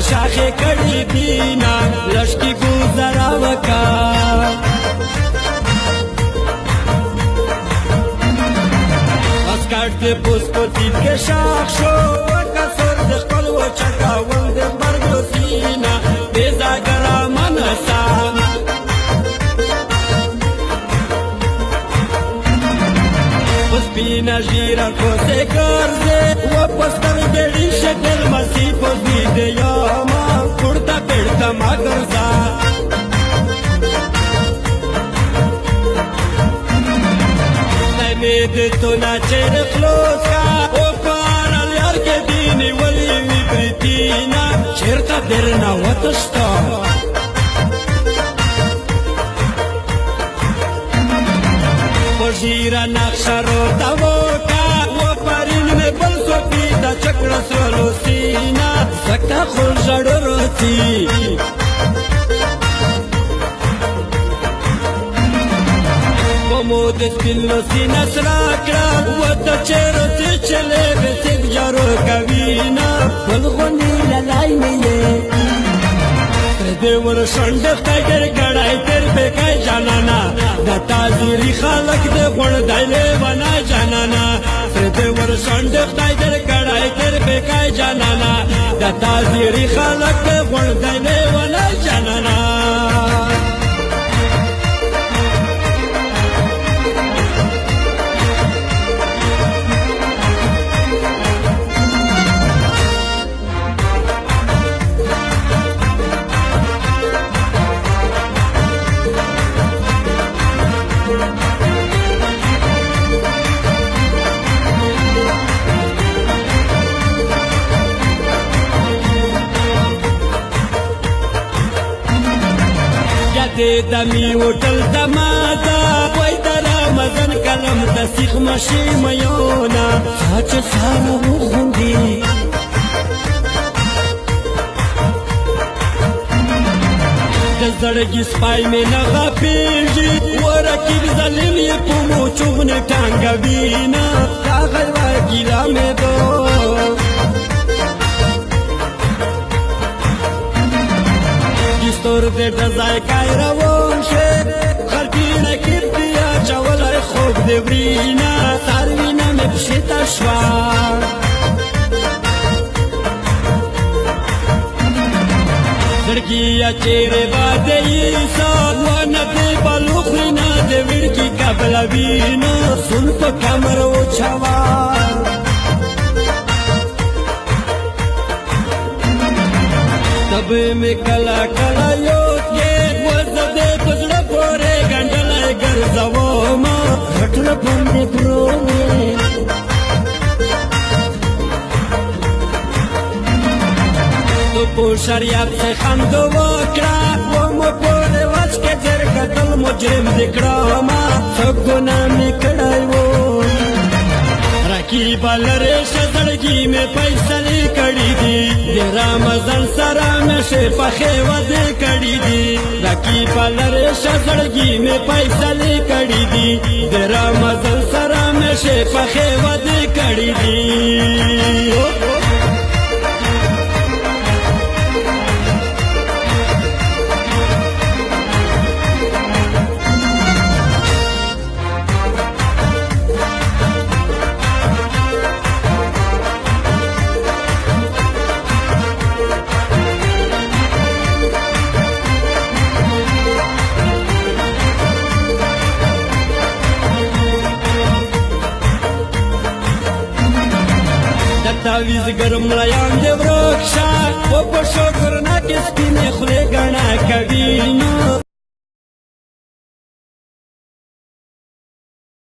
شاخې کړي دینا لشکی گزارا وکا اسکاٹ دے پوس کو تیب کے شاخ شو وکا سر دے خپل و چکاول دے مرگو سینا بیزا گرا منسا پسپینا جیرا کو سے کرزے و پستر دیڑی شکل مسی پوز بیدے یاما کڑتا پیڑتا مگرزا نمید تو نا چیر خلوص کا او پارال یار کے دینی ولی وی بریتینا چیرتا درنا وطشتا پشیرا نقشا روتا وکا و پارین میں بل سوپی دا چکڑا سولو سینا سکتا خل جڑ روتی مود سپینو سینا سراکڑا و تا چیرو تی چلے بے سیک جارو کوینا بلغنی للائی ملے دے ور شنڈ تاگر گڑائی تیر پہ کئی جانانا دا تازیری خالق دے غڑ دائلے ونا جانانا دے ور شنڈ تاگر گڑائی تیر پہ کئی جانانا دا تازیری خالق دے غڑ دائلے ونا جانانا دمی وٹل دمادا وای در رمضان کلم تسیخ مشی میونا ساچ سارا وغندی دزرگی سپای میں نغا پیجی ورکیب ظلم یہ پومو چوغن ٹانگا بینا کاغل واگیلا میں دو دستور دے دزای کئی روان شے خلقینا کردیا چاولائی خوب دے ورینا ساروینا میں بشیتا شوار زرگیا چیرے بادے ایسا وانا دے بالوخرینا دے وڑکی کبلا بینا سن پا کمر و چوار تب میں کلا کلا یوت یہ وزد پزڑ پورے گنڈلائے گرزاو ما گھٹر بندے پرونے تو پو شریعت سے خندو وکڑا وہ مو پورے وچ کے در قتل مجرم دکڑا ما سب گناہ نکڑائی وہ کی بالرے شزڑگی میں پیسلی کڑی دی دے رمضان سرا میں شیفا خیوہ دے کڑی دی رکی بالرے شزڑگی میں پیسلی کڑی دی دے رمضان سرا میں شیفا خیوہ دے کڑی دی تاویز گرم لایان دے ورک